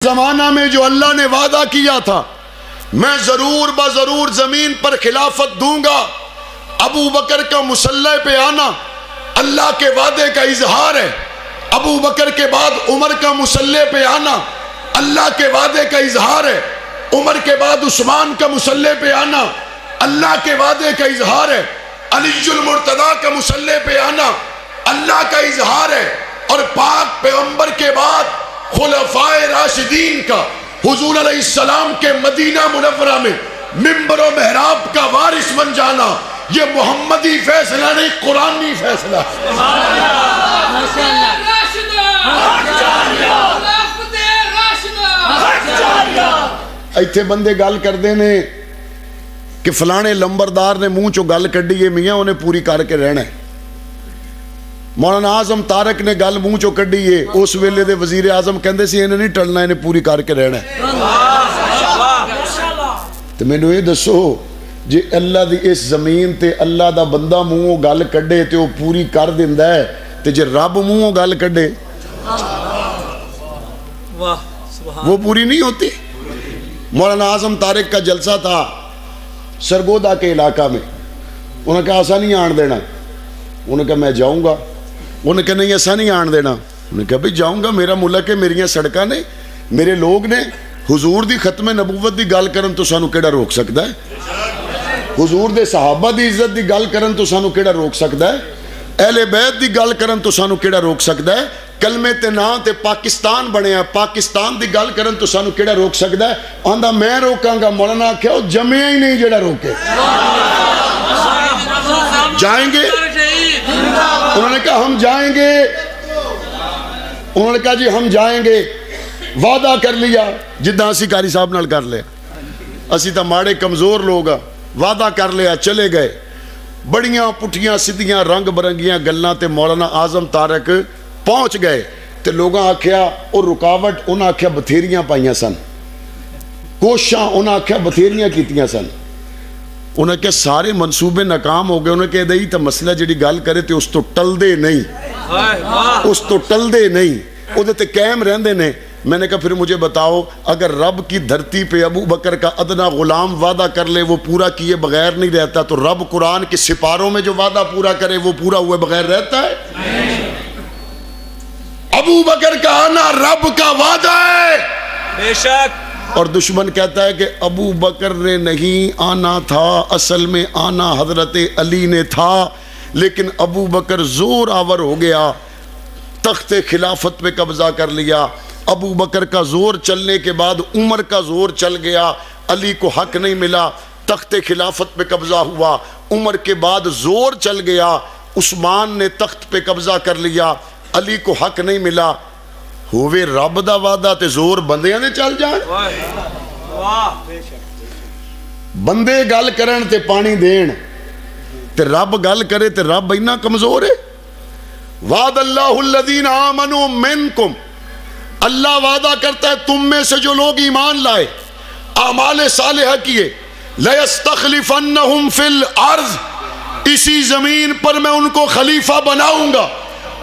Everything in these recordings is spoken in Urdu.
زمانہ میں جو اللہ نے وعدہ کیا تھا میں ضرور بضرور زمین پر خلافت دوں گا، ابو بکر کا مصلی پہ آنا اللہ کے وعدے کا اظہار ہے۔ ابو بکر کے بعد عمر کا مصلی پہ آنا اللہ کے وعدے کا اظہار ہے۔ عمر کے بعد عثمان کا مصلی پہ آنا اللہ کے وعدے کا اظہار ہے۔ علی المرتضیٰ کا مصلی پہ آنا اللہ کا اظہار ہے۔ اور پاک پیغمبر کے بعد خلفائے راشدین کا حضور علیہ السلام کے مدینہ منورہ میں منبر و محراب کا وارث بن جانا یہ محمدی فیصلہ نہیں، قرآنی فیصلہ ہے۔ ایتھے بندے گل کردے نے کہ فلانے لمبردار نے منہ چو گل کڈی ہے، میاں انہیں پوری کر کے رہنا ہے۔ مولانا اعظم تارک نے گل منہ چو کڈی ہے، اس ویلے دے وزیر اعظم کہندے سی انہیں نہیں ٹلنا، انہیں پوری کر کے رہنا ہے۔ تو میں نے یہ دسو جی اللہ دی اس زمین تے اللہ دا بندہ منہوں گل کڈے تے وہ پوری کر دیندا ہے، تے جے رب منہوں گل کڈے وہ پوری نہیں ہوتی۔ مولانا اعظم تارک کا جلسہ تھا سرگودا کے علاقہ میں، انہوں نے کہا ایسا نہیں آن دینا، انہوں نے کہا میں جاؤں گا، انہوں نے کہا نہیں ایسا نہیں آن دینا، انہوں نے کہا بھئی جاؤں گا، میرا ملک ہے، میری سڑکاں نے، میرے لوگ نے، حضور دی ختم نبوت دی گل کرن تو سانو کیڑا روک سکتا ہے؟ حضور دے صحابہ دی عزت دی گل کرن تو سانو کیڑا روک سکتا ہے؟ اہل بیت دی گل کرن تو سانو کیڑا روک سکتا ہے؟ کلمے تے نا تے پاکستان بنے ہیں، پاکستان دی گل کرن تو سانو کیڑا روک سکتا ہے؟ آندہ میں روکاں گا، مولانا آکھیا وہ جمعہ ہی نہیں جڑا روکے۔ جائیں گے؟ انہوں نے کہا ہم جائیں گے، انہوں نے کہا جی ہم جائیں گے، وعدہ کر لیا جدہ اسی قاری صاحب نال کر لیا، اسی تا ماڑے کمزور لوگا، وعدہ کر لیا، چلے گئے، بڑیاں پٹھیاں سدھیاں رنگ برنگیاں گلاں تے مولانا اعظم تارک پہنچ گئے تے لوگاں آکھیا اور رکاوٹ انہاں آکھیا بتھیریاں پائیاں سن، کوشاں انہاں آکھیا بتھیریاں کیتیاں سن، انہوں نے کہا سارے منصوبے ناکام ہو گئے، انہوں نے کہا دئی تو مسئلہ جڑی گل کرے تے اس تو ٹل دے نہیں، اس تو ٹل دے نہیں، وہ دیتے قائم رہندے نے۔ میں نے کہا پھر مجھے بتاؤ اگر رب کی دھرتی پہ ابو بکر کا ادنا غلام وعدہ کر لے وہ پورا کیے بغیر نہیں رہتا تو رب قرآن کے سپاروں میں جو وعدہ پورا کرے وہ پورا ہوئے بغیر رہتا ہے؟ ابو بکر کا آنا رب کا وعدہ ہے بے شک، اور دشمن کہتا ہے کہ ابو بکر نے نہیں آنا تھا، اصل میں آنا حضرت علی نے تھا، لیکن ابو بکر زور آور ہو گیا، تخت خلافت پہ قبضہ کر لیا۔ ابو بکر کا زور چلنے کے بعد عمر کا زور چل گیا، علی کو حق نہیں ملا، تخت خلافت پہ قبضہ ہوا۔ عمر کے بعد زور چل گیا، عثمان نے تخت پہ قبضہ کر لیا، علی کو حق نہیں ملا۔ ہوئے رب دا وعدہ تے زور بندیاں نے چل جان، بندے گل کرن تے پانی دین تے رب گل کرے تے رب اینا کمزور ہے۔ وعد اللہ الذین آمنوا منکم، اللہ وعدہ کرتا ہے تم میں سے جو لوگ ایمان لائے اعمال صالحہ کیے، لَيَسْتَخْلِفَنَّهُمْ فِي الْأَرْضِ، اسی زمین پر میں ان کو خلیفہ بناؤں گا۔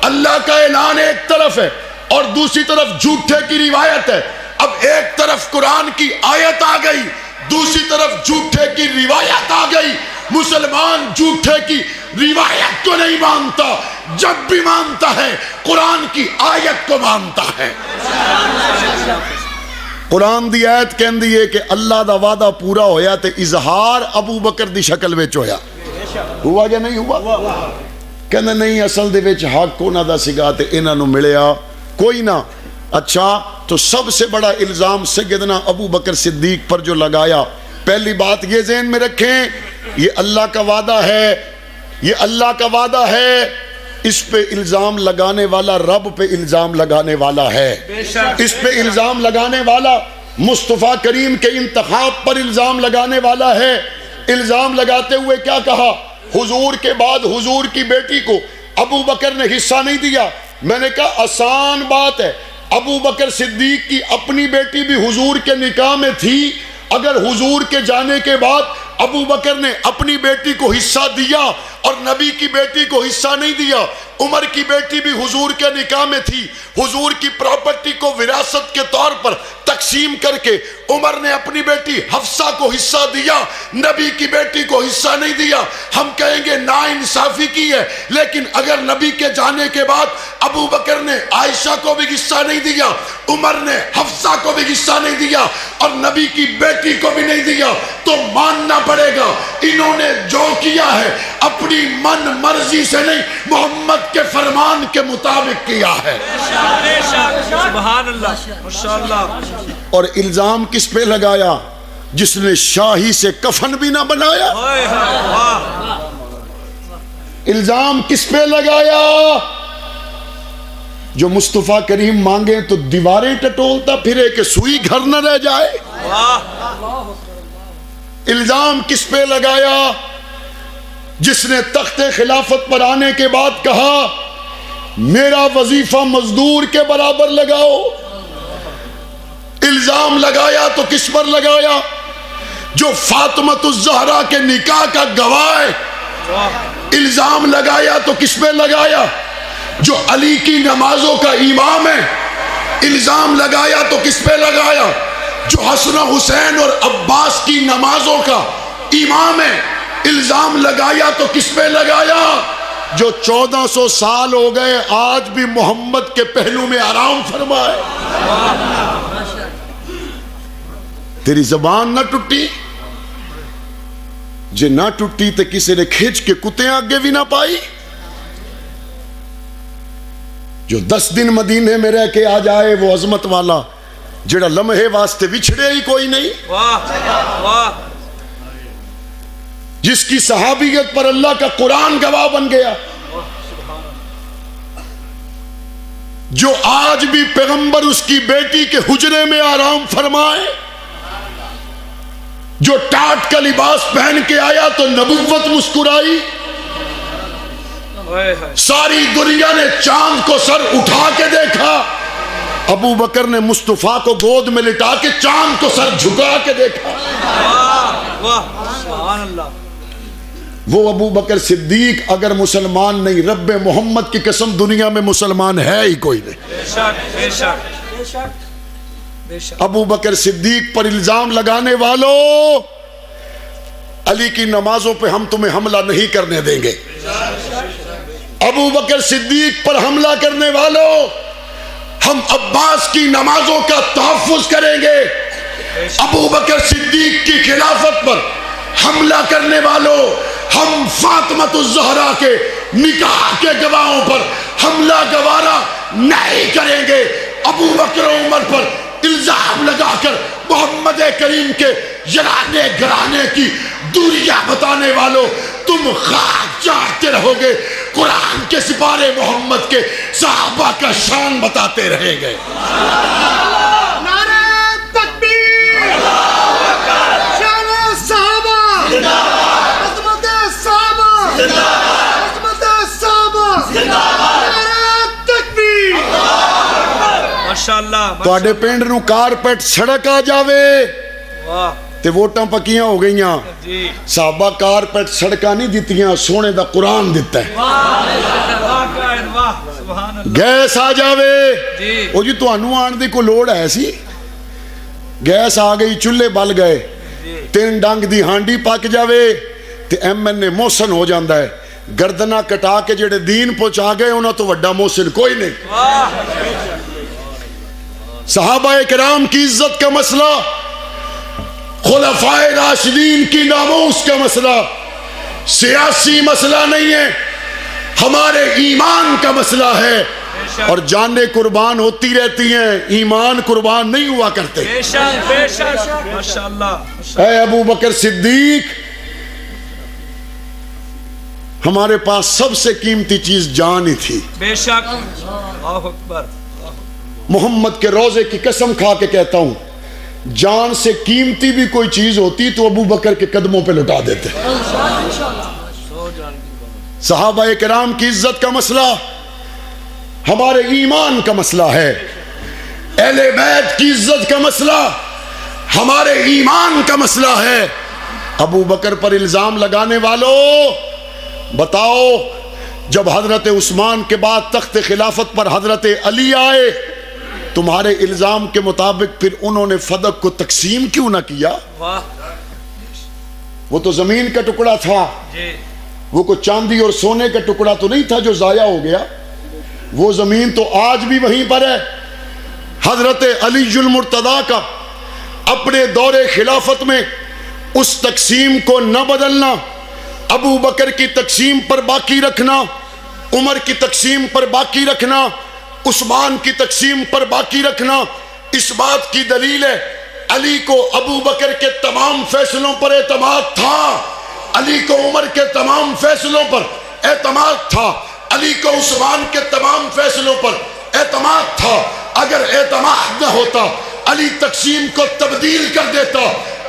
اللہ کا اعلان ایک طرف ہے اور دوسری طرف جھوٹے کی روایت ہے۔ اب ایک طرف قرآن کی آیت آ گئی، دوسری طرف جھوٹے کی روایت آ گئی۔ مسلمان جھوٹے کی روایت کو نہیں مانتا، جب بھی مانتا ہے قرآن کی آیت کو مانتا ہے۔ قرآن دی آیت کہندی ہے کہ اللہ دا وعدہ پورا ہویا تے اظہار ابو بکر دی شکل وچ ہویا، ہوا یا نہیں ہوا؟ کہندے نہیں اصل دے وچ حق انہاں دا سگا تے انہاں نوں ملیا کوئی نہ۔ اچھا تو سب سے بڑا الزام سیدنا ابو بکر صدیق پر جو لگایا، پہلی بات یہ ذہن میں رکھیں یہ اللہ کا وعدہ ہے، یہ اللہ کا وعدہ ہے، اس پہ الزام لگانے والا رب پہ الزام لگانے والا ہے، اس پہ الزام لگانے والا مصطفیٰ کریم کے انتخاب پر الزام لگانے والا ہے۔ الزام لگاتے ہوئے کیا کہا؟ حضور کے بعد حضور کی بیٹی کو ابو بکر نے حصہ نہیں دیا۔ میں نے کہا آسان بات ہے، ابو بکر صدیق کی اپنی بیٹی بھی حضور کے نکاح میں تھی، اگر حضور کے جانے کے بعد ابو بکر نے اپنی بیٹی کو حصہ دیا اور نبی کی بیٹی کو حصہ نہیں دیا. عمر کی بیٹی بھی حضور کے نکاح میں تھی. حضور کی پراپرٹی کو وراثت کے طور پر تقسیم کر کے عمر نے اپنی بیٹی حفصہ کو حصہ دیا, نبی کی بیٹی کو حصہ نہیں دیا. ہم کہیں گے ناانصافی کی ہے, لیکن اگر نبی کے جانے کے بعد ابو بکر نے عائشہ کو بھی حصہ نہیں دیا, عمر نے حفصہ کو بھی حصہ نہیں دیا, اور نبی کی بیٹی کو بھی نہیں دیا, تو ماننا پڑے گا انہوں نے جو کیا ہے اپنی من مرضی سے نہیں, محمد کے فرمان کے مطابق کیا ہے. سبحان اللہ, ماشاءاللہ. اور الزام کس پہ لگایا؟ جس نے شاہی سے کفن بھی نہ بنایا. الزام کس پہ لگایا؟ جو مصطفیٰ کریم مانگے تو دیواریں ٹٹولتا پھرے کہ سوئی گھر نہ رہ جائے. الزام کس پہ لگایا؟ جس نے تخت خلافت پر آنے کے بعد کہا میرا وظیفہ مزدور کے برابر لگاؤ. الزام لگایا تو کس پر لگایا؟ جو فاطمۃ الزہرا کے نکاح کا گواہ ہے. الزام لگایا تو کس پہ لگایا؟ جو علی کی نمازوں کا امام ہے. الزام لگایا تو کس پہ لگایا؟ جو حسن حسین اور عباس کی نمازوں کا امام ہے. الزام لگایا تو کس پہ لگایا؟ جو 1400 سال ہو گئے آج بھی محمد کے پہلو میں آرام فرمائے. تیری زبان نہ ٹوٹی؟ جے نہ ٹوٹی تو کسی نے کھچ کے کتے آگے بھی نہ پائی. جو 10 دن مدینے میں رہ کے آ جائے وہ عظمت والا, جڑا لمحے واسطے بچھڑے ہی کوئی نہیں. واہ واہ. جس کی صحابیت پر اللہ کا قرآن گواہ بن گیا, جو آج بھی پیغمبر اس کی بیٹی کے حجرے میں آرام فرمائے, جو ٹاٹ کا لباس پہن کے آیا تو نبوت مسکرائی. ساری دنیا نے چاند کو سر اٹھا کے دیکھا, ابو بکر نے مصطفیٰ کو گود میں لٹا کے چاند کو سر جھکا کے دیکھا. سبحان اللہ. وہ ابو بکر صدیق اگر مسلمان نہیں, رب محمد کی قسم دنیا میں مسلمان ہے ہی کوئی نہیں. بے شک, بے شک, بے شک, بے شک. ابو بکر صدیق پر الزام لگانے والوں, علی کی نمازوں پہ ہم تمہیں حملہ نہیں کرنے دیں گے. ابو بکر صدیق پر حملہ کرنے والوں, ہم عباس کی نمازوں کا تحفظ کریں گے. ابو بکر صدیق کی خلافت پر حملہ کرنے والوں, ہم فاطمۃ الزہرا کے نکاح کے گواہوں پر حملہ گوارا نہیں کریں گے. ابو بکر و عمر پر الزام لگا کر محمد کریم کے یرانے گرانے کی دوریاں بتانے والوں, تم خاک چاہتے رہو گے, قرآن کے سپارے محمد کے صحابہ کا شان بتاتے رہیں گے. تواڈے پنڈ نو کارپیٹ سڑک آ جاوے تے ووٹاں پکیاں ہو گئیاں. صحابہ کارپیٹ سڑکاں نہیں دتیاں, سونے دا قرآن دیتا ہے. گیس آ جاوے, او جی تانوں آن دی کوئی لوڑ ہے سی؟ گیس آ گئی, چولہے بل گئے, 3 ڈنگ دی ہانڈی پک جاوے تے ایم این اے محسن ہو جاندا ہے. گردنا کٹا کے جڑے دین پہنچا گئے انہاں تو وڈا محسن کوئی نہیں. صحابہ کرام کی عزت کا مسئلہ, خلفائے راشدین کی ناموس کا مسئلہ سیاسی مسئلہ نہیں ہے, ہمارے ایمان کا مسئلہ ہے. اور جانیں قربان ہوتی رہتی ہیں, ایمان قربان نہیں ہوا کرتے. بے شک, بے شک, ماشاءاللہ. اے ابو بکر صدیق, ہمارے پاس سب سے قیمتی چیز جان ہی تھی. بے شک. اللہ اکبر. محمد کے روزے کی قسم کھا کے کہتا ہوں, جان سے قیمتی بھی کوئی چیز ہوتی تو ابو بکر کے قدموں پہ لٹا دیتے. صحابہ کرام کی عزت کا مسئلہ ہمارے ایمان کا مسئلہ ہے. اہل بیت کی عزت کا مسئلہ ہمارے ایمان کا مسئلہ ہے. ابو بکر پر الزام لگانے والوں, بتاؤ جب حضرت عثمان کے بعد تخت خلافت پر حضرت علی آئے تمہارے الزام کے مطابق پھر انہوں نے فدق کو تقسیم کیوں نہ کیا؟ واہ وہ تو زمین کا ٹکڑا تھا، جی وہ کوئی چاندی اور سونے کا ٹکڑا تو نہیں تھا جو ضائع ہو گیا، وہ زمین تو آج بھی وہیں پر ہے۔ حضرت علی المرتضیٰ کا اپنے دور خلافت میں اس تقسیم کو نہ بدلنا، ابو بکر کی تقسیم پر باقی رکھنا، عمر کی تقسیم پر باقی رکھنا، عثمان کی تقسیم پر باقی رکھنا، اس بات کی دلیل ہے علی کو ابو بکر کے تمام فیصلوں پر اعتماد تھا، علی کو عمر کے تمام فیصلوں پر اعتماد تھا، علی کو عثمان کے تمام فیصلوں پر اعتماد تھا۔ اگر اعتماد نہ ہوتا علی تقسیم کو تبدیل کر دیتا،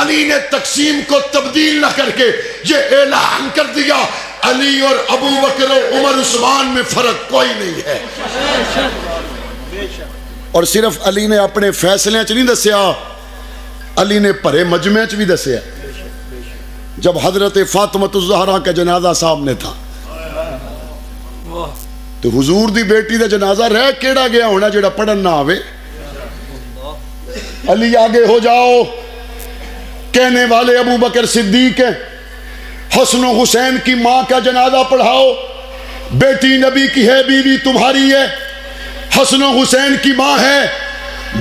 علی نے تقسیم کو تبدیل نہ کر کے یہ اعلان کر دیا علی اور ابو بکر و عمر عثمان میں فرق کوئی نہیں ہے۔ اور صرف علی نے اپنے فیصلے چ نہیں دسیا، علی نے پرے مجمع چ بھی دسیا۔ جب حضرت فاطمہ الزہرا کا جنازہ سامنے تھا تو حضور دی بیٹی دا جنازہ رہ کیڑا گیا ہونا جڑا پڑھن نہ آوے؟ علی آگے ہو جاؤ، کہنے والے ابو بکر صدیق ہیں، حسن و حسین کی ماں کا جنازہ پڑھاؤ، بیٹی نبی کی ہے، بیوی تمہاری ہے، حسن و حسین کی ماں ہے۔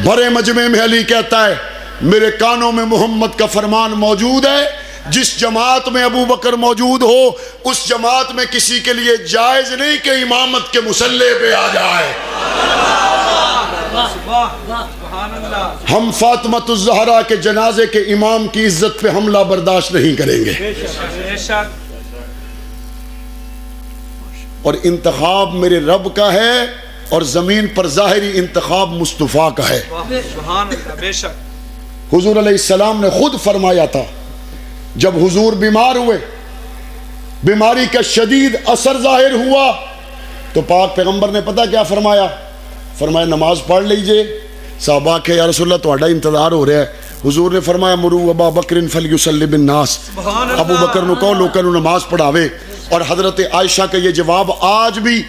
بھرے مجمع میں علی کہتا ہے میرے کانوں میں محمد کا فرمان موجود ہے، جس جماعت میں ابو بکر موجود ہو اس جماعت میں کسی کے لیے جائز نہیں کہ امامت کے مصلی پہ آ جائے۔ ہم فاطمہ الزہرا کے جنازے کے امام کی عزت پہ حملہ برداشت نہیں کریں گے۔ اور انتخاب میرے رب کا ہے اور زمین پر ظاہری انتخاب مصطفیٰ کا ہے۔ حضور علیہ السلام نے خود فرمایا تھا جب حضور بیمار ہوئے، بیماری کا شدید اثر ظاہر ہوا تو پاک پیغمبر نے پتہ کیا فرمایا؟ فرمایا نماز پڑھ لیجئے۔ صحابہ کہ یا رسول اللہ تہاڈا انتظار ہو رہا ہے۔ حضور نے فرمایا مرو ابا بکر فلیصلی بالناس، ابو بکر نو کہو لوکاں نو نماز پڑھاوے۔ اور حضرت عائشہ کا یہ جواب آج بھی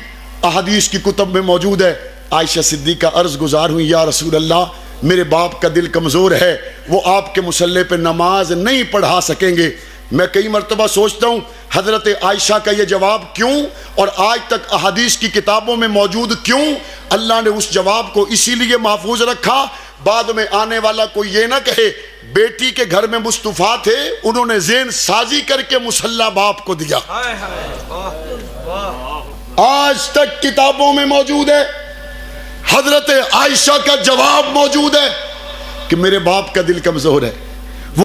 احادیث کی کتب میں موجود ہے۔ عائشہ صدیقہ عرض گزار ہوئی یا رسول اللہ میرے باپ کا دل کمزور ہے، وہ آپ کے مصلی پہ نماز نہیں پڑھا سکیں گے۔ میں کئی مرتبہ سوچتا ہوں حضرت عائشہ کا یہ جواب کیوں اور آج تک احادیث کی کتابوں میں موجود کیوں؟ اللہ نے اس جواب کو اسی لیے محفوظ رکھا بعد میں آنے والا کوئی یہ نہ کہے بیٹی کے گھر میں مصطفیٰ تھے، انہوں نے ذہن سازی کر کے مصلی باپ کو دیا۔ آج تک کتابوں میں موجود ہے، حضرت عائشہ کا جواب موجود ہے کہ میرے باپ کا دل کمزور ہے۔